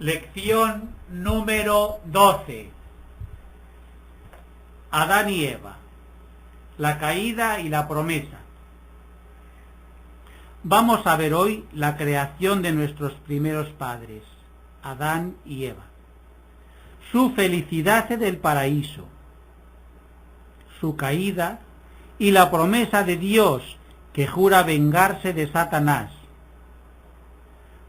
Lección número 12. Adán y Eva. La caída y la promesa. Vamos a ver hoy la creación de nuestros primeros padres, Adán y Eva. Su felicidad del paraíso, su caída y la promesa de Dios que jura vengarse de Satanás.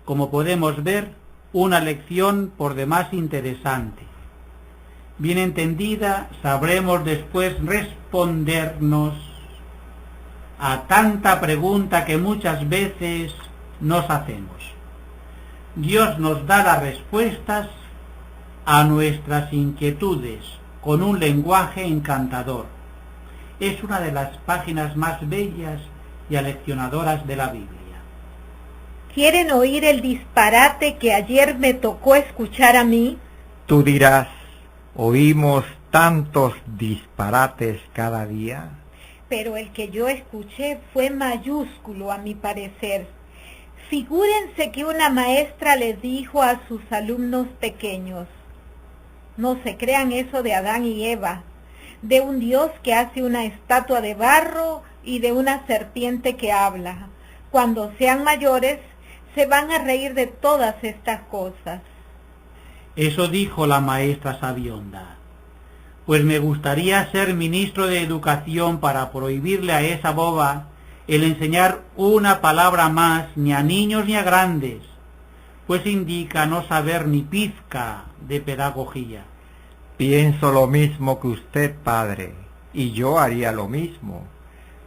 Como podemos ver, una lección por demás interesante. Bien entendida, sabremos después respondernos a tanta pregunta que muchas veces nos hacemos. Dios nos da las respuestas a nuestras inquietudes con un lenguaje encantador. Es una de las páginas más bellas y aleccionadoras de la Biblia. ¿Quieren oír el disparate que ayer me tocó escuchar a mí? Tú dirás, ¿oímos tantos disparates cada día? Pero el que yo escuché fue mayúsculo a mi parecer. Figúrense que una maestra les dijo a sus alumnos pequeños: no se crean eso de Adán y Eva, de un Dios que hace una estatua de barro y de una serpiente que habla. Cuando sean mayores, se van a reír de todas estas cosas. Eso dijo la maestra sabionda. Pues me gustaría ser ministro de Educación para prohibirle a esa boba el enseñar una palabra más ni a niños ni a grandes, pues indica no saber ni pizca de pedagogía. Pienso lo mismo que usted, padre, y yo haría lo mismo,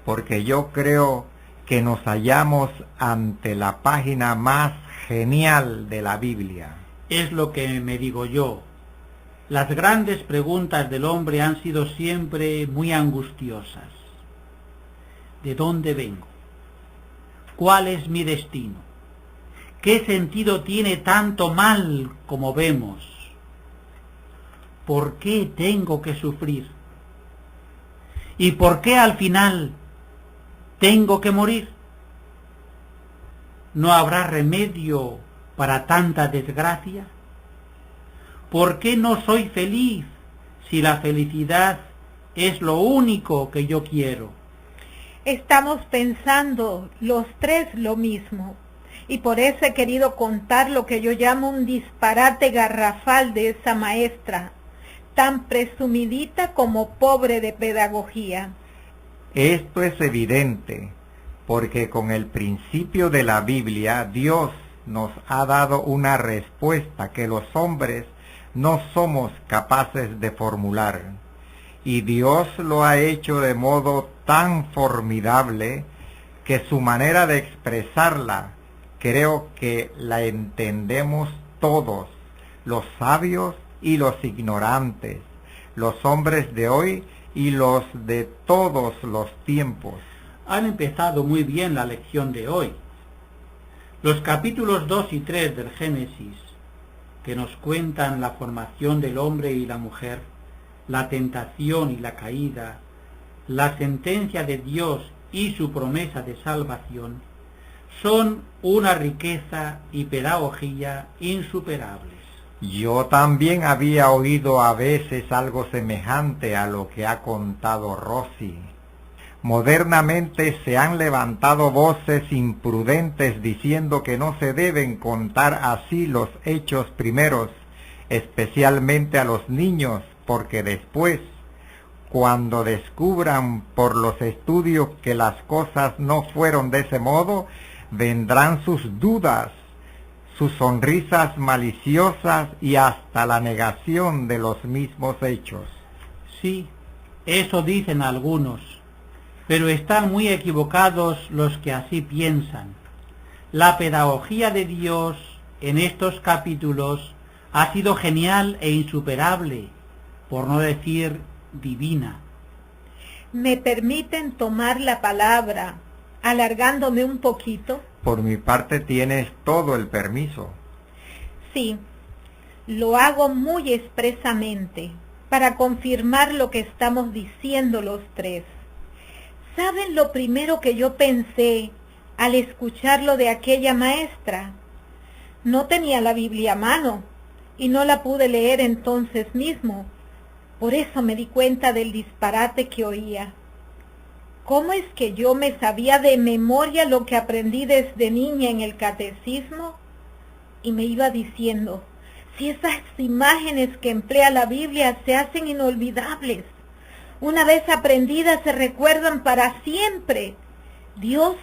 porque yo creo que nos hallamos ante la página más genial de la Biblia. Es lo que me digo yo. Las grandes preguntas del hombre han sido siempre muy angustiosas. ¿De dónde vengo? ¿Cuál es mi destino? ¿Qué sentido tiene tanto mal como vemos? ¿Por qué tengo que sufrir? ¿Y por qué al final tengo que morir? ¿No habrá remedio para tanta desgracia? ¿Por qué no soy feliz si la felicidad es lo único que yo quiero? Estamos pensando los tres lo mismo, y por eso he querido contar lo que yo llamo un disparate garrafal de esa maestra, tan presumidita como pobre de pedagogía. Esto es evidente, porque con el principio de la Biblia, Dios nos ha dado una respuesta que los hombres no somos capaces de formular. Y Dios lo ha hecho de modo tan formidable que su manera de expresarla, creo que la entendemos todos, los sabios y los ignorantes, los hombres de hoy y los de todos los tiempos. Han empezado muy bien la lección de hoy. Los capítulos 2 y 3 del Génesis, que nos cuentan la formación del hombre y la mujer, la tentación y la caída, la sentencia de Dios y su promesa de salvación, son una riqueza y pedagogía insuperables. Yo también había oído a veces algo semejante a lo que ha contado Rosy. Modernamente se han levantado voces imprudentes diciendo que no se deben contar así los hechos primeros, especialmente a los niños, porque después, cuando descubran por los estudios que las cosas no fueron de ese modo, vendrán sus dudas, sus sonrisas maliciosas y hasta la negación de los mismos hechos. Sí, eso dicen algunos, pero están muy equivocados los que así piensan. La pedagogía de Dios en estos capítulos ha sido genial e insuperable, por no decir divina. ¿Me permiten tomar la palabra, alargándome un poquito? Por mi parte tienes todo el permiso. Sí, lo hago muy expresamente, para confirmar lo que estamos diciendo los tres. ¿Saben lo primero que yo pensé al escuchar lo de aquella maestra? No tenía la Biblia a mano, y no la pude leer entonces mismo. Por eso me di cuenta del disparate que oía. ¿Cómo es que yo me sabía de memoria lo que aprendí desde niña en el catecismo? Y me iba diciendo, si esas imágenes que emplea la Biblia se hacen inolvidables, una vez aprendidas se recuerdan para siempre. Dios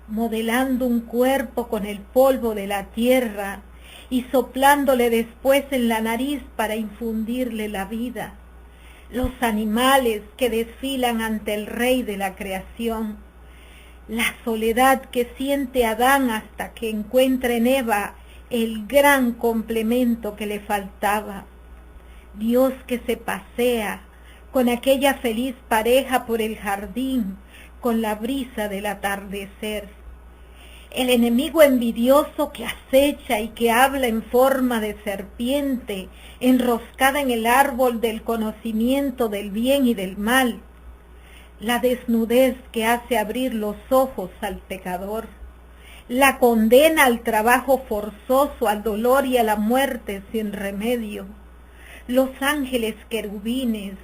modelando un cuerpo con el polvo de la tierra y soplándole después en la nariz para infundirle la vida. Los animales que desfilan ante el Rey de la creación. La soledad que siente Adán hasta que encuentra en Eva el gran complemento que le faltaba. Dios que se pasea con aquella feliz pareja por el jardín, con la brisa del atardecer. El enemigo envidioso que acecha y que habla en forma de serpiente, enroscada en el árbol del conocimiento del bien y del mal. La desnudez que hace abrir los ojos al pecador. La condena al trabajo forzoso, al dolor y a la muerte sin remedio. Los ángeles querubines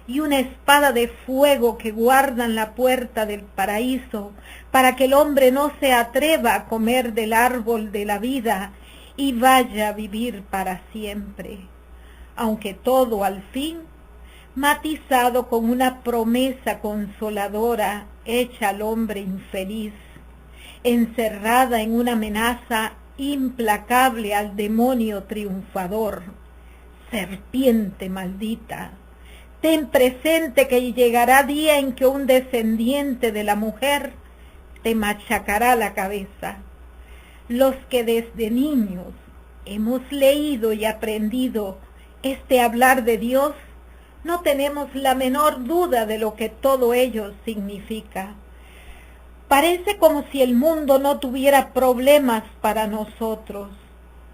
y una espada de fuego que guardan la puerta del paraíso para que el hombre no se atreva a comer del árbol de la vida y vaya a vivir para siempre. Aunque todo al fin matizado con una promesa consoladora hecha al hombre infeliz, encerrada en una amenaza implacable al demonio triunfador. Serpiente maldita, ten presente que llegará día en que un descendiente de la mujer te machacará la cabeza. Los que desde niños hemos leído y aprendido este hablar de Dios, no tenemos la menor duda de lo que todo ello significa. Parece como si el mundo no tuviera problemas para nosotros.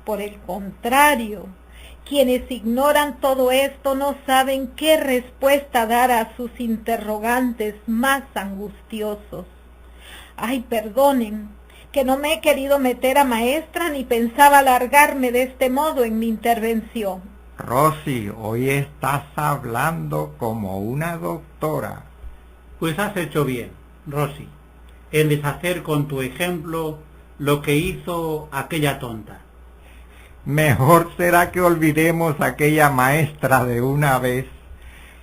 Por el contrario, quienes ignoran todo esto no saben qué respuesta dar a sus interrogantes más angustiosos. Ay, perdonen, que no me he querido meter a maestra ni pensaba alargarme de este modo en mi intervención. Rosy, hoy estás hablando como una doctora. Pues has hecho bien, Rosy, en deshacer con tu ejemplo lo que hizo aquella tonta. Mejor será que olvidemos a aquella maestra de una vez,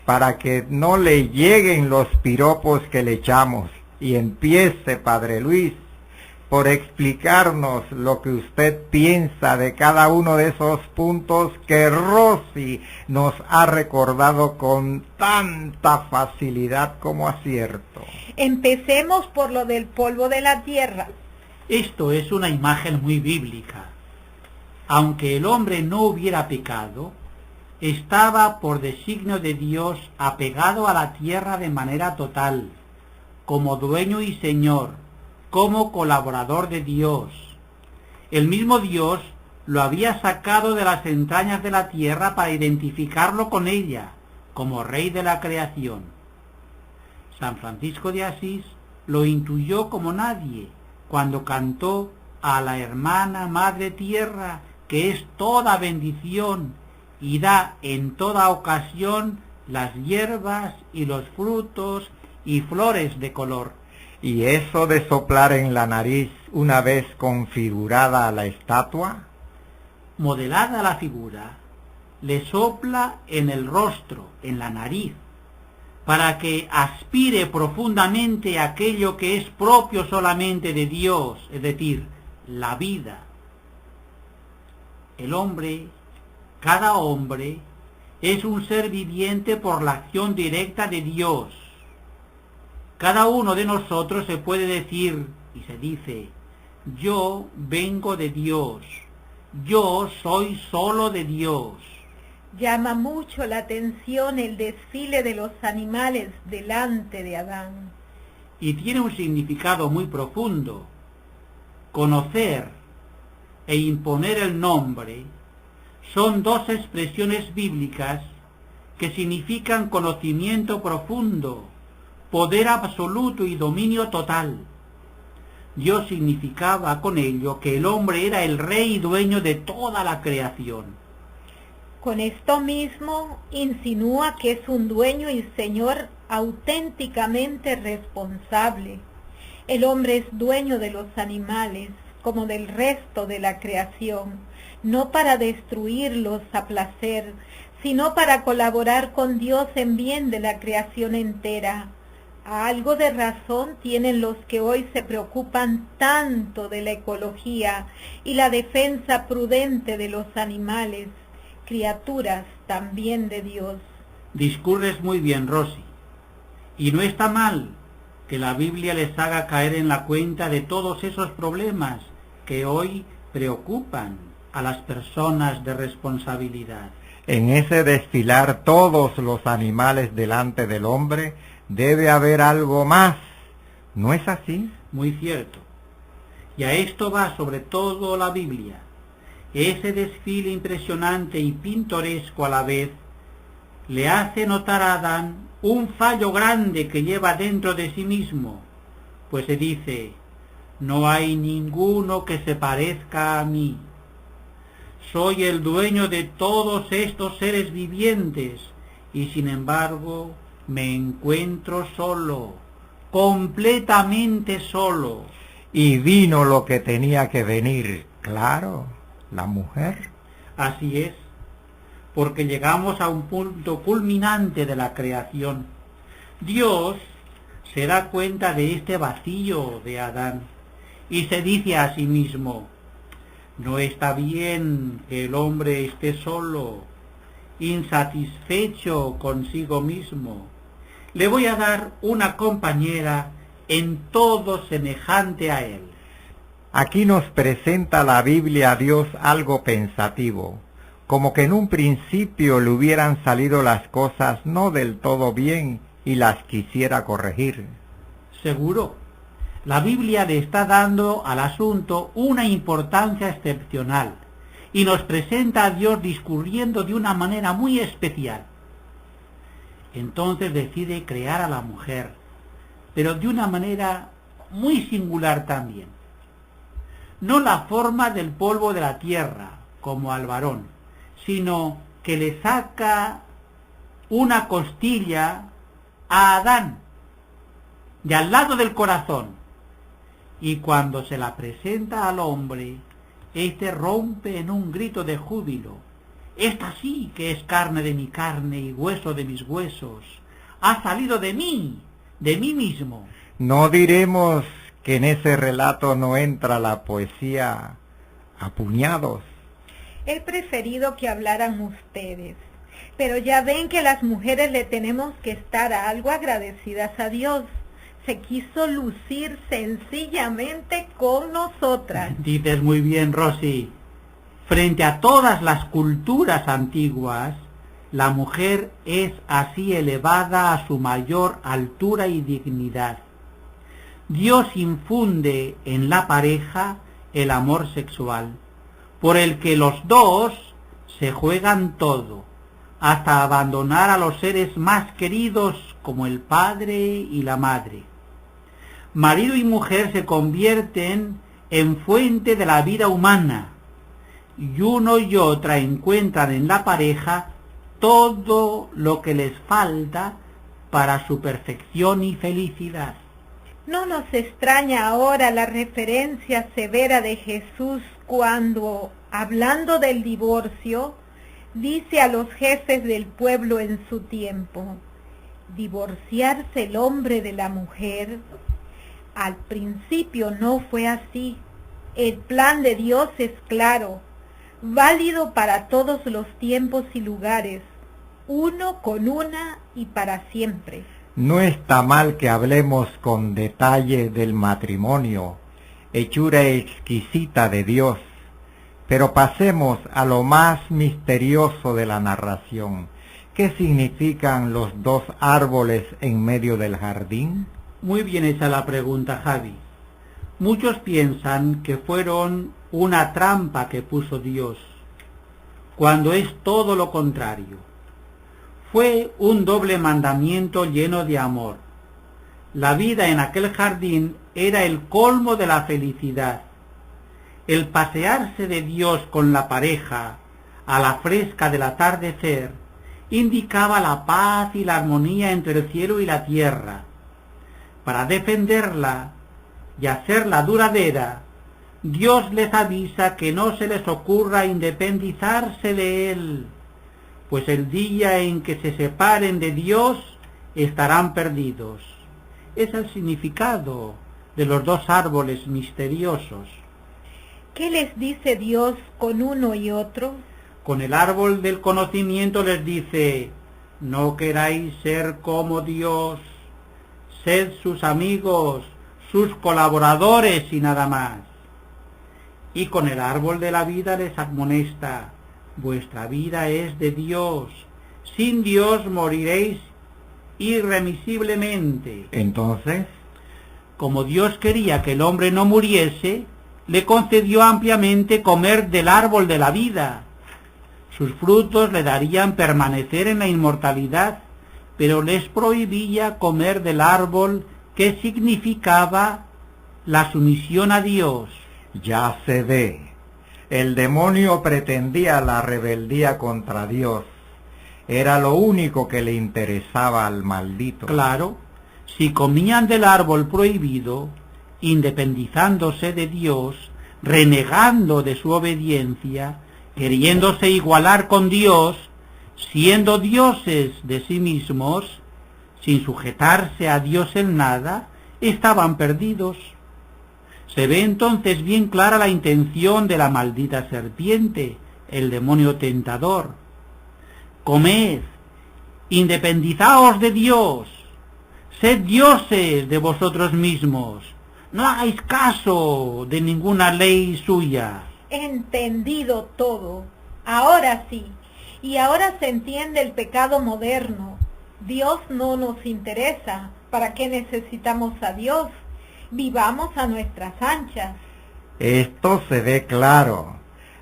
para que no le lleguen los piropos que le echamos, y empiece, Padre Luis, por explicarnos lo que usted piensa de cada uno de esos puntos que Rosy nos ha recordado con tanta facilidad como acierto. Empecemos por lo del polvo de la tierra. Esto es una imagen muy bíblica. Aunque el hombre no hubiera pecado, estaba por designio de Dios apegado a la tierra de manera total, como dueño y señor, como colaborador de Dios. El mismo Dios lo había sacado de las entrañas de la tierra para identificarlo con ella, como rey de la creación. San Francisco de Asís lo intuyó como nadie, cuando cantó a la hermana Madre Tierra, que es toda bendición, y da en toda ocasión las hierbas y los frutos y flores de color. ¿Y eso de soplar en la nariz una vez configurada la estatua? Modelada la figura, le sopla en el rostro, en la nariz, para que aspire profundamente aquello que es propio solamente de Dios, es decir, la vida. El hombre, cada hombre, es un ser viviente por la acción directa de Dios. Cada uno de nosotros se puede decir y se dice, yo vengo de Dios, yo soy solo de Dios. Llama mucho la atención el desfile de los animales delante de Adán. Y tiene un significado muy profundo. Conocer e imponer el nombre son dos expresiones bíblicas que significan conocimiento profundo, poder absoluto y dominio total. Dios significaba con ello que el hombre era el rey y dueño de toda la creación. Con esto mismo insinúa que es un dueño y señor auténticamente responsable. El hombre es dueño de los animales, como del resto de la creación, no para destruirlos a placer, sino para colaborar con Dios en bien de la creación entera. Algo de razón tienen los que hoy se preocupan tanto de la ecología y la defensa prudente de los animales, criaturas también de Dios. Discurres muy bien, Rosy. Y no está mal que la Biblia les haga caer en la cuenta de todos esos problemas que hoy preocupan a las personas de responsabilidad. En ese desfilar todos los animales delante del hombre, debe haber algo más. ¿No es así? Muy cierto. Y a esto va sobre todo la Biblia. Ese desfile impresionante y pintoresco a la vez le hace notar a Adán un fallo grande que lleva dentro de sí mismo, pues se dice: no hay ninguno que se parezca a mí. Soy el dueño de todos estos seres vivientes y sin embargo me encuentro solo, completamente solo. Y vino lo que tenía que venir, claro, la mujer. Así es, porque llegamos a un punto culminante de la creación. Dios se da cuenta de este vacío de Adán y se dice a sí mismo: no está bien que el hombre esté solo, insatisfecho consigo mismo. Le voy a dar una compañera en todo semejante a él. Aquí nos presenta la Biblia a Dios algo pensativo, como que en un principio le hubieran salido las cosas no del todo bien y las quisiera corregir. Seguro, la Biblia le está dando al asunto una importancia excepcional y nos presenta a Dios discurriendo de una manera muy especial. Entonces decide crear a la mujer, pero de una manera muy singular también. No la forma del polvo de la tierra, como al varón, sino que le saca una costilla a Adán, de al lado del corazón, y cuando se la presenta al hombre, éste rompe en un grito de júbilo. Esta sí que es carne de mi carne y hueso de mis huesos, ha salido de mí mismo. No diremos que en ese relato no entra la poesía a puñados. He preferido que hablaran ustedes, pero ya ven que las mujeres le tenemos que estar algo agradecidas a Dios. Se quiso lucir sencillamente con nosotras. Dices muy bien, Rosy. Frente a todas las culturas antiguas, la mujer es así elevada a su mayor altura y dignidad. Dios infunde en la pareja el amor sexual, por el que los dos se juegan todo, hasta abandonar a los seres más queridos como el padre y la madre. Marido y mujer se convierten en fuente de la vida humana, y uno y otra encuentran en la pareja todo lo que les falta para su perfección y felicidad. No nos extraña ahora la referencia severa de Jesús cuando, hablando del divorcio, dice a los jefes del pueblo en su tiempo: divorciarse el hombre de la mujer. Al principio no fue así. El plan de Dios es claro, válido para todos los tiempos y lugares, uno con una y para siempre. No está mal que hablemos con detalle del matrimonio, hechura exquisita de Dios, pero pasemos a lo más misterioso de la narración. ¿Qué significan los dos árboles en medio del jardín? Muy bien hecha la pregunta, Javi. Muchos piensan que fueron una trampa que puso Dios, cuando es todo lo contrario. Fue un doble mandamiento lleno de amor. La vida en aquel jardín era el colmo de la felicidad. El pasearse de Dios con la pareja, a la fresca del atardecer, indicaba la paz y la armonía entre el cielo y la tierra. Para defenderla y hacerla duradera, Dios les avisa que no se les ocurra independizarse de Él, pues el día en que se separen de Dios estarán perdidos. Es el significado de los dos árboles misteriosos. ¿Qué les dice Dios con uno y otro? Con el árbol del conocimiento les dice: no queráis ser como Dios, sed sus amigos, sus colaboradores y nada más. Y con el árbol de la vida les admonesta: vuestra vida es de Dios, sin Dios moriréis irremisiblemente. Entonces, como Dios quería que el hombre no muriese, le concedió ampliamente comer del árbol de la vida. Sus frutos le darían permanecer en la inmortalidad, pero les prohibía comer del árbol que significaba la sumisión a Dios. ya se ve, el demonio pretendía la rebeldía contra Dios. Era lo único que le interesaba al maldito. Claro, si comían del árbol prohibido, independizándose de Dios, renegando de su obediencia, queriéndose igualar con Dios, siendo dioses de sí mismos, sin sujetarse a Dios en nada, estaban perdidos. Se ve entonces bien clara la intención de la maldita serpiente, el demonio tentador. Comed, independizaos de Dios, sed dioses de vosotros mismos, no hagáis caso de ninguna ley suya. Entendido todo. Ahora sí. Y ahora se entiende el pecado moderno. Dios no nos interesa. ¿Para qué necesitamos a Dios? Vivamos a nuestras anchas. Esto se ve claro.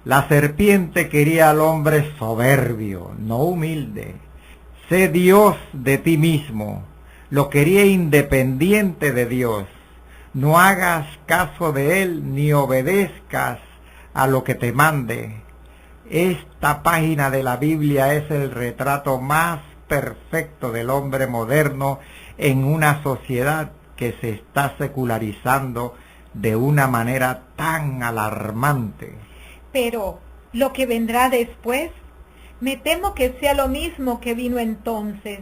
La serpiente quería al hombre soberbio, no humilde. Sé Dios de ti mismo. Lo quería independiente de Dios. No hagas caso de él ni obedezcas a lo que te mande. Esta página de la Biblia es el retrato más perfecto del hombre moderno en una sociedad que se está secularizando de una manera tan alarmante. Pero, ¿lo que vendrá después? Me temo que sea lo mismo que vino entonces.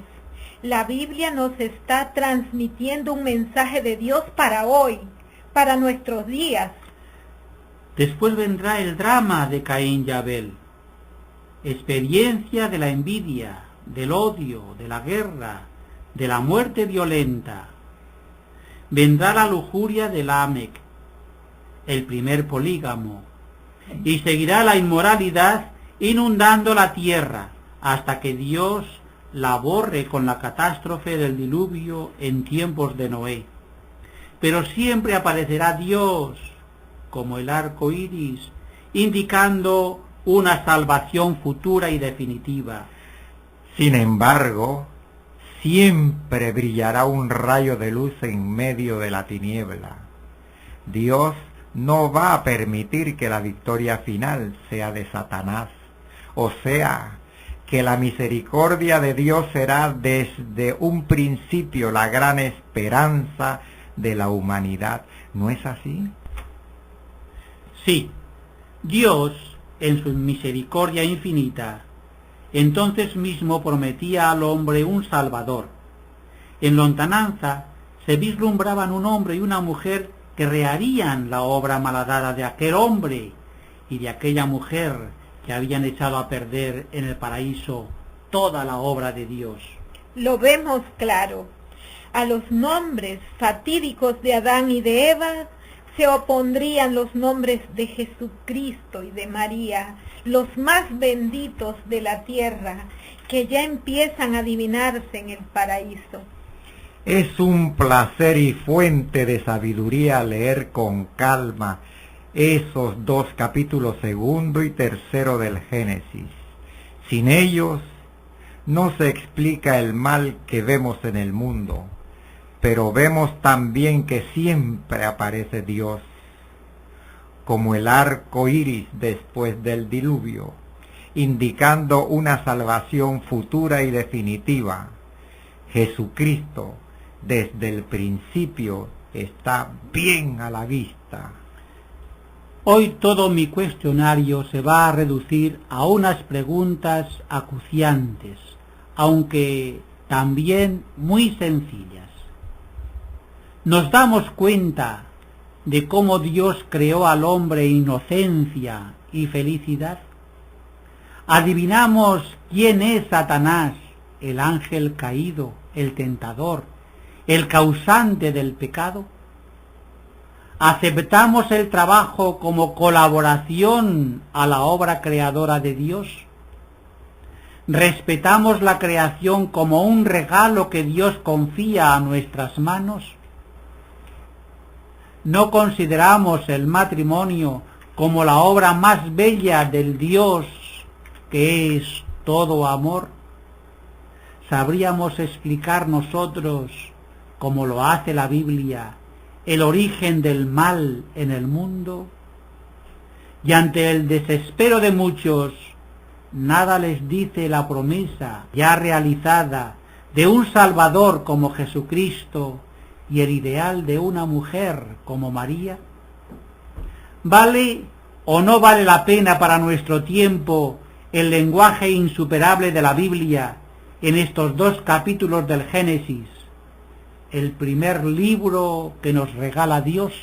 La Biblia nos está transmitiendo un mensaje de Dios para hoy, para nuestros días. Después vendrá el drama de Caín y Abel, experiencia de la envidia, del odio, de la guerra, de la muerte violenta. Vendrá la lujuria de Lamec, el primer polígamo, y seguirá la inmoralidad inundando la tierra hasta que Dios la borre con la catástrofe del diluvio en tiempos de Noé. Pero siempre aparecerá Dios como el arco iris, indicando una salvación futura y definitiva. Sin embargo, siempre brillará un rayo de luz en medio de la tiniebla. Dios no va a permitir que la victoria final sea de Satanás, o sea, que la misericordia de Dios será desde un principio la gran esperanza de la humanidad. ¿No es así? Sí, Dios, en su misericordia infinita, entonces mismo prometía al hombre un Salvador. En lontananza se vislumbraban un hombre y una mujer que reharían la obra malhadada de aquel hombre y de aquella mujer que habían echado a perder en el paraíso toda la obra de Dios. Lo vemos claro. A los nombres fatídicos de Adán y de Eva se opondrían los nombres de Jesucristo y de María, los más benditos de la tierra, que ya empiezan a adivinarse en el paraíso. Es un placer y fuente de sabiduría leer con calma esos dos capítulos 2 y 3 del Génesis. Sin ellos no se explica el mal que vemos en el mundo, pero vemos también que siempre aparece Dios, como el arco iris después del diluvio, indicando una salvación futura y definitiva. Jesucristo, desde el principio, está bien a la vista. Hoy todo mi cuestionario se va a reducir a unas preguntas acuciantes, aunque también muy sencillas. ¿Nos damos cuenta de cómo Dios creó al hombre inocencia y felicidad? ¿Adivinamos quién es Satanás, el ángel caído, el tentador, el causante del pecado? ¿Aceptamos el trabajo como colaboración a la obra creadora de Dios? ¿Respetamos la creación como un regalo que Dios confía a nuestras manos? ¿No consideramos el matrimonio como la obra más bella del Dios que es todo amor? ¿Sabríamos explicar nosotros, como lo hace la Biblia, el origen del mal en el mundo? Y ante el desespero de muchos, nada les dice la promesa ya realizada de un Salvador como Jesucristo y el ideal de una mujer como María. ¿Vale o no vale la pena para nuestro tiempo el lenguaje insuperable de la Biblia en estos 2 capítulos del Génesis, el primer libro que nos regala Dios?